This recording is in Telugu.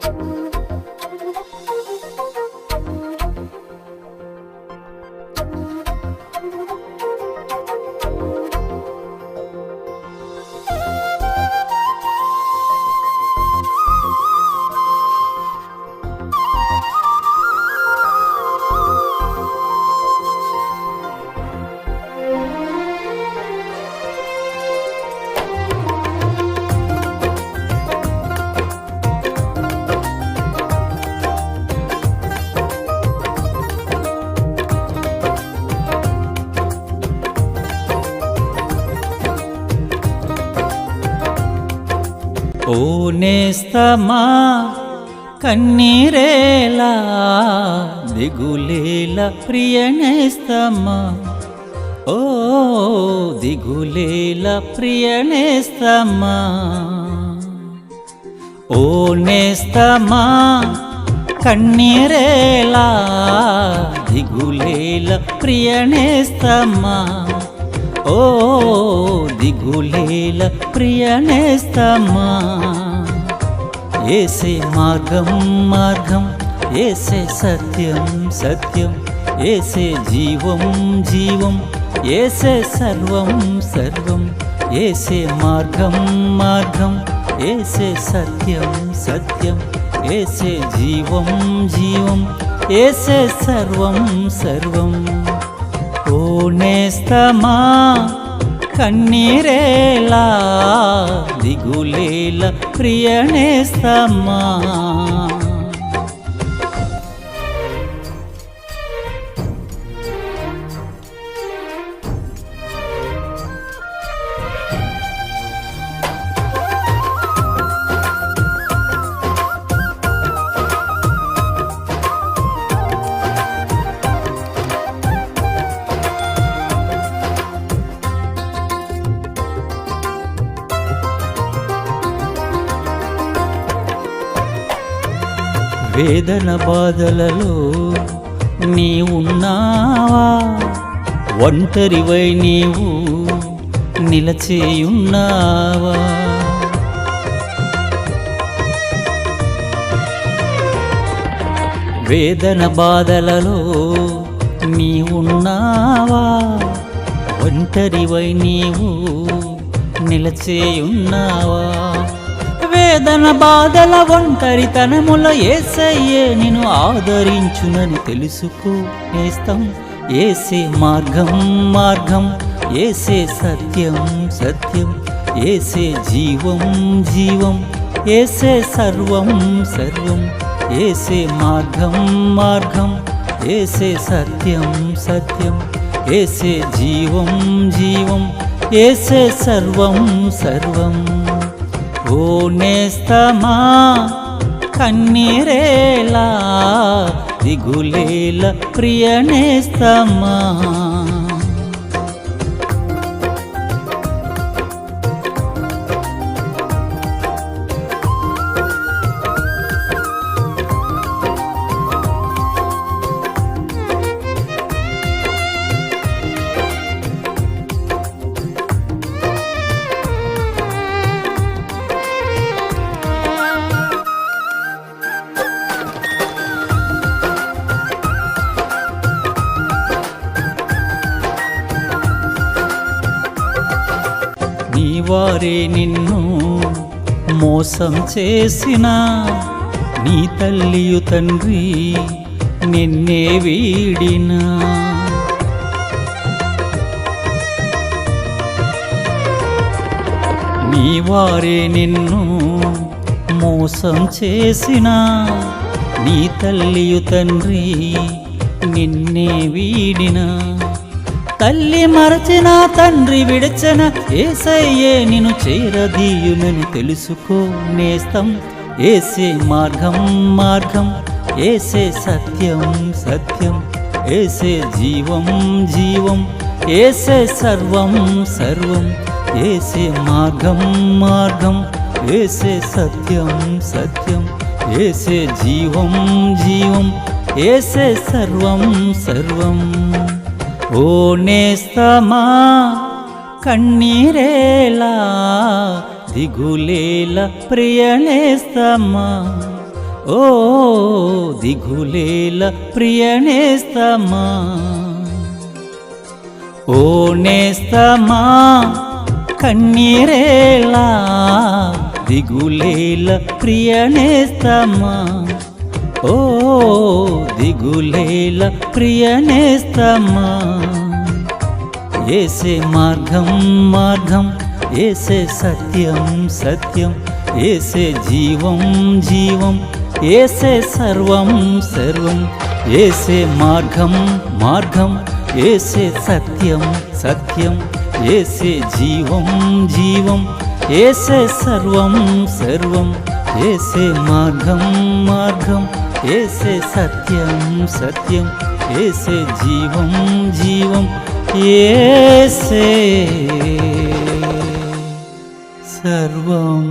ఓ నేస్తమా కన్నీరేలా దిగులేల ప్రియ నేస్తమా, ఓ దిగులేల ప్రియ నేస్తమా. ఓ నేస్తమా కన్నీరేలా దిగులేల ప్రియ నేస్తమా, ఓ దిగులేల ప్రియ నేస్తమా. ఏసే మార్గం మార్గం, ఏసే సత్యం సత్యం, ఏసే జీవం జీవం, ఏసే సర్వం సర్వం. ఏసే మార్గం మార్గం, ఏసే సత్యం సత్యం, ఏసే జీవం జీవం, ఏసే సర్వం సర్వం. ఓ నేస్తమా కన్నీరేలా దిగులేల ప్రియ నేస్తమా. వేదన బాధలలో నీ ఉన్నావా, ఒంటరివై నీవు నిలచేయున్నావా. వేదన బాధలలో నీ ఉన్నావా, ఒంటరివై నీవు నిలచేయున్నావా. వేదన బాధల ఒంటరితనముల యేసయ్యే నిన్ను ఆదరించునని తెలుసుకో నేస్తం. ఏసే మార్గం మార్గం, ఏసే సత్యం సత్యం, ఏసే జీవం జీవం, ఏసే సర్వం సర్వం. ఏసే మార్గం మార్గం, ఏసే సత్యం సత్యం, ఏసే జీవం జీవం, ఏసే సర్వం సర్వం. ఓ నేస్తమా కన్నీరేలా దిగులేల ప్రియ నేస్తమా. వారే నిన్ను మోసం చేసిన నీ తల్లియు తండ్రి నిన్నే వీడినా. నీ వారే నిన్ను మోసం చేసిన నీ తల్లియు తండ్రి నిన్నే వీడినా. తల్లి మరచిన తండ్రి విడచన యేసయ్యే నిన్ను చేరదీయునని తెలుసుకో నేస్తం. ఏసే మార్గం మార్గం, ఏసే సత్యం సత్యం, ఏసే జీవం జీవం, ఏసే సర్వం సర్వం. ఏసే మార్గం మార్గం, ఏసే సత్యం సత్యం, ఏసే జీవం జీవం, ఏసే సర్వం సర్వం. ఓ నేస్తమా కన్నీరేలా దిగులేల ప్రియ నేస్తమా, ఓ దిగులేల ప్రియనేస్తమా, ఓ నేస్తమా కన్నీరేలా, దిగులేల ప్రియనేస్తమా, ఓ దిగులేల ప్రియనేస్తమా. ఏసే మార్గం మార్గం, ఏసే సత్యం సత్యం, ఏసే జీవం జీవం, ఏసే సర్వం సర్వం. ఏసే మార్గం మార్గం, ఏసే సత్యం సత్యం, ఏసే జీవం జీవం, ఏసే సర్వం సర్వం. ఏసే మార్గం మార్గం, ఏసే సత్యం సత్యం, ఏసే జీవం జీవం, ఏసే సర్వం.